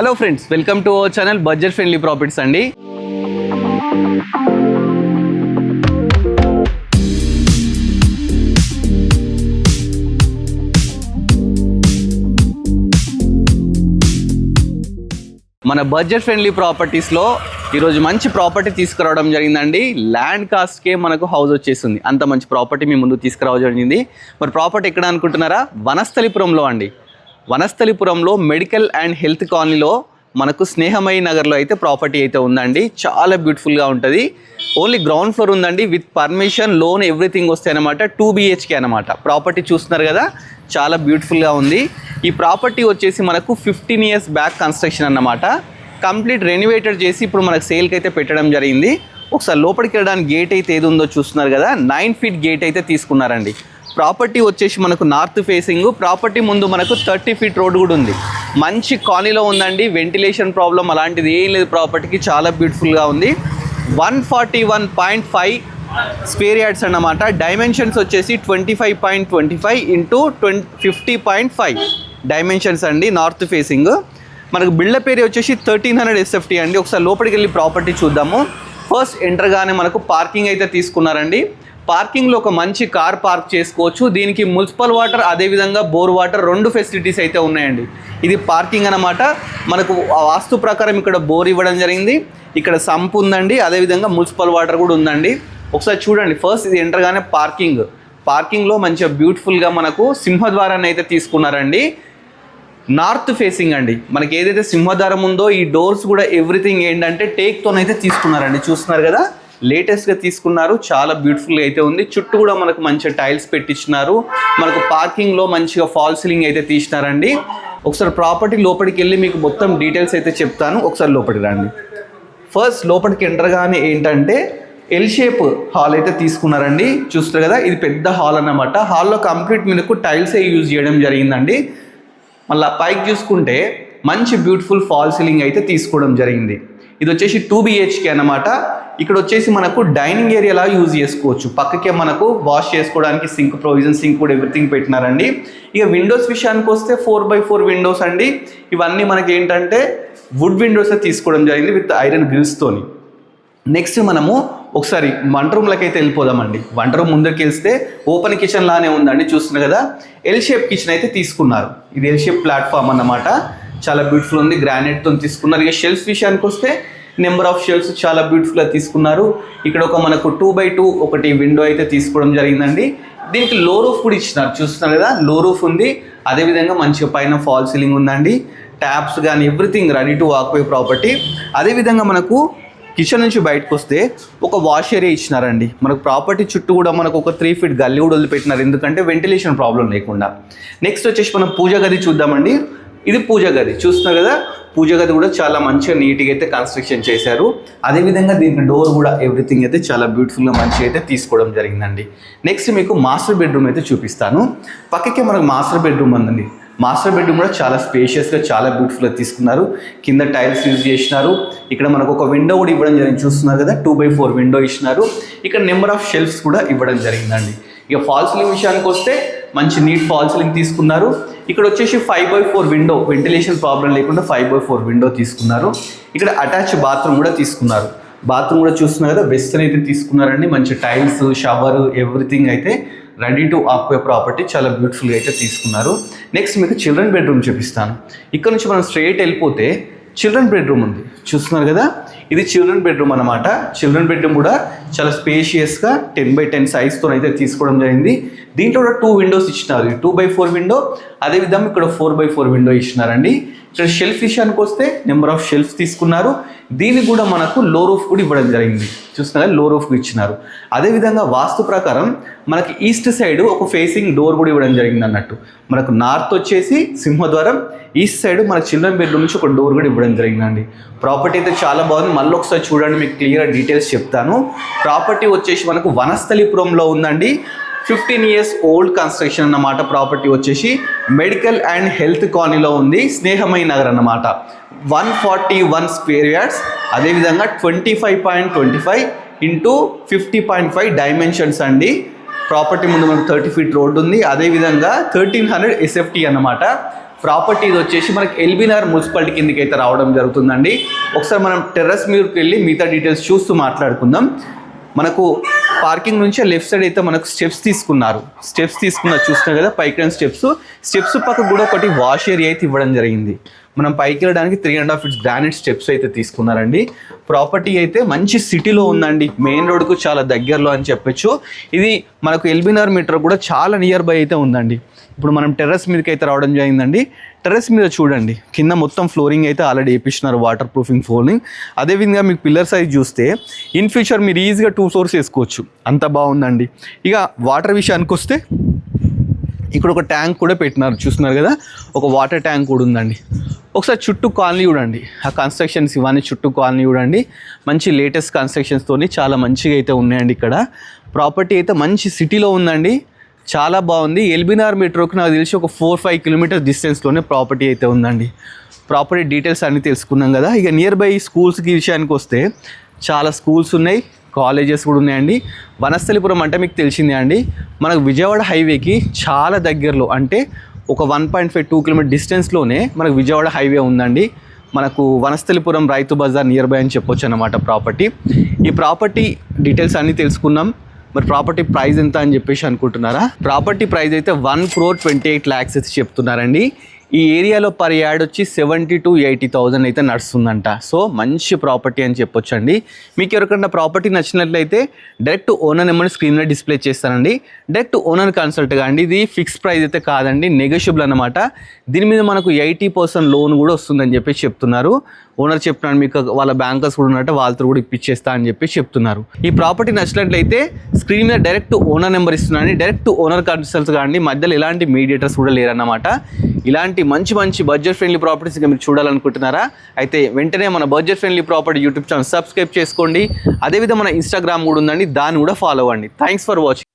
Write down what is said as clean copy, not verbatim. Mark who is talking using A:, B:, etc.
A: Hello friends, welcome to our channel budget friendly properties అండి. మన budget friendly ప్రాపర్టీస్లో ఈరోజు మంచి ప్రాపర్టీ తీసుకురావడం జరిగిందండి. ల్యాండ్ కాస్ట్కే మనకు హౌస్ వచ్చేస్తుంది. అంత మంచి ప్రాపర్టీ మీ ముందు తీసుకురావడం జరిగింది. మరి ప్రాపర్టీ ఎక్కడ అనుకుంటున్నారా? వనస్థలిపురంలో అండి. వనస్థలిపురంలో మెడికల్ అండ్ హెల్త్ కాలనీలో మనకు స్నేహమయి నగర్లో అయితే ప్రాపర్టీ అయితే ఉందండి. చాలా బ్యూటిఫుల్గా ఉంటుంది. ఓన్లీ గ్రౌండ్ ఫ్లోర్ ఉందండి. విత్ పర్మిషన్, లోన్, ఎవ్రీథింగ్ వస్తాయి అనమాట. 2 BHK అనమాట. ప్రాపర్టీ చూస్తున్నారు కదా, చాలా బ్యూటిఫుల్గా ఉంది. ఈ ప్రాపర్టీ వచ్చేసి మనకు 15 years బ్యాక్ కన్స్ట్రక్షన్ అన్నమాట. కంప్లీట్ రెనోవేటెడ్ చేసి ఇప్పుడు మనకు సేల్కి అయితే పెట్టడం జరిగింది. ఒకసారి లోపలికి వెళ్ళడానికి గేట్ అయితే ఏది ఉందో చూస్తున్నారు కదా, 9 feet గేట్ అయితే తీసుకున్నారండి. ప్రాపర్టీ వచ్చేసి మనకు నార్త్ ఫేసింగ్. ప్రాపర్టీ ముందు మనకు 30 feet రోడ్ కూడా ఉంది. మంచి కాలనీలో ఉందండి. వెంటిలేషన్ ప్రాబ్లం అలాంటిది ఏం లేదు. ప్రాపర్టీకి చాలా బ్యూటిఫుల్గా ఉంది. 141.5 స్క్వేర్ యార్డ్స్ అన్నమాట. డైమెన్షన్స్ వచ్చేసి 25.25 ఇంటూ 50.5 డైమెన్షన్స్ అండి. North facing. మనకు బిల్డర్ పేరు వచ్చేసి 1300 SFT అండి. ఒకసారి లోపలికి వెళ్ళి ప్రాపర్టీ చూద్దాము. ఫస్ట్ ఎంటర్గానే మనకు పార్కింగ్ అయితే తీసుకున్నారండి. పార్కింగ్లో ఒక మంచి కార్ పార్క్ చేసుకోవచ్చు. దీనికి మున్సిపల్ వాటర్, అదేవిధంగా బోర్ వాటర్ 2 ఫెసిలిటీస్ అయితే ఉన్నాయండి. ఇది పార్కింగ్ అన్నమాట. మనకు వాస్తు ప్రకారం ఇక్కడ బోర్ ఇవ్వడం జరిగింది. ఇక్కడ సంప్ ఉందండి, అదేవిధంగా మున్సిపల్ వాటర్ కూడా ఉందండి. ఒకసారి చూడండి. ఫస్ట్ ఇది ఎంటర్గానే పార్కింగ్లో మంచిగా బ్యూటిఫుల్గా మనకు సింహద్వారాన్ని అయితే తీసుకున్నారండి. నార్త్ ఫేసింగ్ అండి. మనకి ఏదైతే సింహద్వారం ఉందో ఈ డోర్స్ కూడా ఎవ్రీథింగ్ ఏంటంటే టేక్తోనైతే తీసుకున్నారండి. చూస్తున్నారు కదా, లేటెస్ట్గా తీసుకున్నారు. చాలా బ్యూటిఫుల్గా అయితే ఉంది. చుట్టూ కూడా మనకు మంచిగా టైల్స్ పెట్టించినారు. మనకు పార్కింగ్లో మంచిగా ఫాల్ సీలింగ్ అయితే తీసినారండి. ఒకసారి ప్రాపర్టీ లోపలికి వెళ్ళి మీకు మొత్తం డీటెయిల్స్ అయితే చెప్తాను. ఒకసారి లోపలికి రండి. ఫస్ట్ లోపలికి ఎంటర్గానే ఏంటంటే ఎల్ షేప్ హాల్ అయితే తీసుకున్నారండి. చూస్తారు కదా, ఇది పెద్ద హాల్ అన్నమాట. హాల్లో కంప్లీట్ మీకు టైల్సే యూజ్ చేయడం జరిగిందండి. మళ్ళీ పైకి చూసుకుంటే మంచి బ్యూటిఫుల్ ఫాల్ సీలింగ్ అయితే తీసుకోవడం జరిగింది. ఇది వచ్చేసి 2 BHK అన్నమాట. ఇక్కడ వచ్చేసి మనకు డైనింగ్ ఏరియాలా యూజ్ చేసుకోవచ్చు. పక్కకే మనకు వాష్ చేసుకోవడానికి సింక్ ప్రొవిజన్, సింక్ కూడా ఎవ్రీథింగ్ పెట్టినారండి. ఇక విండోస్ విషయానికి వస్తే 4x4 విండోస్ అండి. ఇవన్నీ మనకి ఏంటంటే వుడ్ విండోస్ తీసుకోవడం జరిగింది విత్ ఐరన్ గ్రిల్స్తోని. నెక్స్ట్ మనము ఒకసారి వంట రూమ్లకి అయితే వెళ్ళిపోదామండి. వంట రూమ్ ముందరికి వెళ్తే ఓపెన్ కిచెన్ లానే ఉందండి. చూస్తున్నారు కదా, ఎల్ షేప్ కిచెన్ అయితే తీసుకున్నారు. ఇది ఎల్ షేప్ ప్లాట్ఫామ్ అన్నమాట. చాలా బ్యూటిఫుల్ ఉంది. గ్రానైట్తో తీసుకున్నారు. ఇక షెల్ఫ్స్ విషయానికి వస్తే నెంబర్ ఆఫ్ షెల్ఫ్స్ చాలా బ్యూటిఫుల్గా తీసుకున్నారు. ఇక్కడ ఒక మనకు 2x2 ఒకటి విండో అయితే తీసుకోవడం జరిగిందండి. దీనికి లో రూఫ్ కూడా ఇచ్చినారు. చూస్తున్నారు కదా, లో రూఫ్ ఉంది. అదేవిధంగా మంచిగా పైన ఫాల్ సీలింగ్ ఉందండి. ట్యాప్స్ కానీ everything ready to walkway property. అదేవిధంగా మనకు కిచెన్ నుంచి బయటకు వస్తే ఒక వాష్ ఏరియా ఇచ్చినారండి. మనకు ప్రాపర్టీ చుట్టూ కూడా మనకు ఒక 3 feet గల్లీ కూడా వదిలిపెట్టినారు, ఎందుకంటే వెంటిలేషన్ ప్రాబ్లం లేకుండా. నెక్స్ట్ వచ్చేసి మనం పూజ గది చూద్దామండి. ఇది పూజ గది. చూస్తున్నారు కదా, పూజ గది కూడా చాలా మంచిగా నీట్గా అయితే కన్స్ట్రక్షన్ చేశారు. అదేవిధంగా దీనికి డోర్ కూడా ఎవ్రీథింగ్ అయితే చాలా బ్యూటిఫుల్గా మంచిగా అయితే తీసుకోవడం జరిగిందండి. నెక్స్ట్ మీకు మాస్టర్ బెడ్రూమ్ అయితే చూపిస్తాను. పక్కకే మనకు మాస్టర్ బెడ్రూమ్ ఉందండి. మాస్టర్ బెడ్రూమ్ కూడా చాలా స్పేషియస్గా చాలా బ్యూటిఫుల్గా తీసుకున్నారు. కింద టైల్స్ యూజ్ చేసినారు. ఇక్కడ మనకు ఒక విండో కూడా ఇవ్వడం జరిగింది. చూస్తున్నారు కదా, 2x4 విండో ఇచ్చినారు. ఇక్కడ నెంబర్ ఆఫ్ షెల్ఫ్స్ కూడా ఇవ్వడం జరిగిందండి. ఇక ఫాల్ సీలింగ్ విషయానికి వస్తే మంచి నీట్ ఫాల్ సీలింగ్ తీసుకున్నారు. ఇక్కడ వచ్చేసి 5x4 విండో, వెంటిలేషన్ ప్రాబ్లం లేకుండా 5x4 విండో తీసుకున్నారు. ఇక్కడ అటాచ్ బాత్రూమ్ కూడా తీసుకున్నారు. బాత్రూమ్ కూడా చూస్తున్నారు కదా, వెస్టర్న్ అయితే తీసుకున్నారండి. మంచి టైల్స్, షవర్, ఎవ్రీథింగ్ అయితే రెడీ టు ఆక్యుపై ప్రాపర్టీ. చాలా బ్యూటిఫుల్గా అయితే తీసుకున్నారు. నెక్స్ట్ మీకు చిల్డ్రన్ బెడ్రూమ్ చూపిస్తాను. ఇక్కడ నుంచి మనం స్ట్రైట్ వెళ్ళిపోతే చిల్డ్రన్ బెడ్రూమ్ ఉంది. చూస్తున్నారు కదా, ఇది చిల్డ్రన్ బెడ్రూమ్ అనమాట. చిల్డ్రన్ బెడ్రూమ్ కూడా చాలా స్పేషియస్గా 10x10 సైజ్తో అయితే తీసుకోవడం జరిగింది. దీంట్లో కూడా 2 విండోస్ ఇచ్చినారు. 2x4 విండో, అదేవిధంగా ఇక్కడ 4x4 విండో ఇచ్చినారండి. ఇక్కడ షెల్ఫ్ విషయానికి వస్తే నెంబర్ ఆఫ్ షెల్ఫ్స్ తీసుకున్నారు. దీనికి కూడా మనకు లో రూఫ్ కూడా ఇవ్వడం జరిగింది. చూస్తున్నారు, లో రూఫ్ ఇచ్చినారు. అదేవిధంగా వాస్తు ప్రకారం మనకి ఈస్ట్ సైడ్ ఒక ఫేసింగ్ డోర్ కూడా ఇవ్వడం జరిగింది అన్నట్టు. మనకు నార్త్ వచ్చేసి సింహద్వారం, ఈస్ట్ సైడ్ మన చిల్డ్రన్ బెడ్రూమ్ నుంచి ఒక డోర్ కూడా ఇవ్వడం జరిగిందండి. ప్రాపర్టీ అయితే చాలా బాగుంది. మళ్ళీ ఒకసారి చూడండి, మీకు క్లియర్గా డీటెయిల్స్ చెప్తాను. ప్రాపర్టీ వచ్చేసి మనకు వనస్థలిపురంలో ఉందండి. 15 years ఓల్డ్ కన్స్ట్రక్షన్ అన్నమాట. ప్రాపర్టీ వచ్చేసి మెడికల్ అండ్ హెల్త్ కాలనీలో ఉంది. స్నేహమయి నగర్ అన్నమాట. 141 స్క్వేర్ యార్డ్స్, అదేవిధంగా 25.25 ఇంటూ 50.5 డైమెన్షన్స్ అండి. ప్రాపర్టీ ముందు మనకు 30 feet రోడ్ ఉంది. అదేవిధంగా 1300 SFT అన్నమాట. ప్రాపర్టీ ఇది వచ్చేసి మనకి ఎల్బీనగర్ మున్సిపాలిటీ కిందకి అయితే రావడం జరుగుతుందండి. ఒకసారి మనం టెర్రస్ మీదకి వెళ్ళి మిగతా డీటెయిల్స్ చూస్తూ మాట్లాడుకుందాం. మనకు పార్కింగ్ నుంచి లెఫ్ట్ సైడ్ అయితే మనకు స్టెప్స్ తీసుకున్నారు చూస్తున్నారు కదా, పైకి స్టెప్స్ పక్కకు కూడా ఒకటి వాష్ ఏరియా అయితే ఇవ్వడం జరిగింది. మనం పైకి వెళ్ళడానికి 3.5 feet గ్రానైట్ స్టెప్స్ అయితే తీసుకున్నారండి. ప్రాపర్టీ అయితే మంచి సిటీలో ఉందండి, మెయిన్ రోడ్కు చాలా దగ్గరలో అని చెప్పొచ్చు. ఇది మనకు ఎల్బీనగర్ మెట్రో కూడా చాలా నియర్ బై అయితే ఉందండి. ఇప్పుడు మనం టెర్రస్ మీదకి అయితే రావడం జరిగిందండి. టెర్రస్ మీద చూడండి, కింద మొత్తం ఫ్లోరింగ్ అయితే ఆల్రెడీ వేపిస్తున్నారు, వాటర్ ప్రూఫింగ్ ఫ్లోరింగ్. అదేవిధంగా మీకు పిల్లర్ సైజ్ చూస్తే ఇన్ ఫ్యూచర్ మీరు ఈజీగా 2 floors వేసుకోవచ్చు, అంత బాగుందండి. ఇక వాటర్ విషయానికి వస్తే ఇక్కడ ఒక ట్యాంక్ కూడా పెట్టినారు, చూస్తున్నారు కదా, ఒక వాటర్ ట్యాంక్ కూడా ఉందండి. ఒకసారి చుట్టూ కాలనీ చూడండి, ఆ కన్స్ట్రక్షన్స్ ఇవన్నీ చుట్టూ కాలనీ చూడండి, మంచి లేటెస్ట్ కన్స్ట్రక్షన్స్తోని చాలా మంచిగా అయితే ఉన్నాయండి. ఇక్కడ ప్రాపర్టీ అయితే మంచి సిటీలో ఉందండి, చాలా బాగుంది. ఎల్బీనగర్ మెట్రోకి నాకు తెలిసి ఒక 4-5 kilometers డిస్టెన్స్లోనే ప్రాపర్టీ అయితే ఉందండి. ప్రాపర్టీ డీటెయిల్స్ అన్నీ తెలుసుకున్నాం కదా. ఇక నియర్ బై స్కూల్స్కి విషయానికి వస్తే చాలా స్కూల్స్ ఉన్నాయి, కాలేజెస్ కూడా ఉన్నాయండి. వనస్థలిపురం అంటే మీకు తెలిసిందే అండి, మనకు విజయవాడ హైవేకి చాలా దగ్గరలో, అంటే ఒక 1.5-2 kilometers డిస్టెన్స్లోనే మనకు విజయవాడ హైవే ఉందండి. మనకు వనస్థలిపురం రైతు బజార్ నియర్ బై అని చెప్పొచ్చు అన్నమాట ప్రాపర్టీ. ఈ ప్రాపర్టీ డీటెయిల్స్ అన్నీ తెలుసుకున్నాం. మరి ప్రాపర్టీ ప్రైస్ ఎంత అని చెప్పేసి అనుకుంటున్నారా? ప్రాపర్టీ ప్రైస్ అయితే 1,28 lakhs అయితే చెప్తున్నారండి. ఈ ఏరియాలో పర్ యార్డ్ వచ్చి 70,000 to 80,000 అయితే నడుస్తుందంట. సో మంచి ప్రాపర్టీ అని చెప్పొచ్చు అండి. మీకు ఎవరికైనా ప్రాపర్టీ నచ్చినట్లయితే డైరెక్ట్ ఓనర్ నెంబర్ని స్క్రీన్ మీద డిస్ప్లే చేస్తానండి. డైరెక్ట్ ఓనర్ కన్సల్ట్ కాండి, ఇది ఫిక్స్ ప్రైస్ అయితే కాదండి, నెగోషియబుల్ అనమాట. దీని మీద మనకు 80% లోన్ కూడా వస్తుందని చెప్పేసి చెప్తున్నారు. ఓనర్ చెప్తున్నాను, మీకు వాళ్ళ బ్యాంకర్స్ కూడా ఉన్నట్టు వాళ్ళతో కూడా ఇప్పించేస్తా అని చెప్పి చెప్తున్నారు. ఈ ప్రాపర్టీ నచ్చినట్లయితే స్క్రీన్ మీద డైరెక్ట్ ఓనర్ నెంబర్ ఇస్తున్నాను, డైరెక్ట్ ఓనర్ కన్సల్ట్స్ కానీ, మధ్యలో ఎలాంటి మీడియేటర్స్ కూడా లేరన్నమాట. ఇలాంటి మంచి బడ్జెట్ ఫ్రెండ్లీ ప్రాపర్టీస్ ఇంకా మీరు చూడాలనుకుంటున్నారా? అయితే వెంటనే మన budget friendly property YouTube channel subscribe చేసుకోండి. అదేవిధంగా మన ఇన్స్టాగ్రామ్ కూడా ఉందండి, దాన్ని కూడా ఫాలో అవ్వండి. Thanks for watching.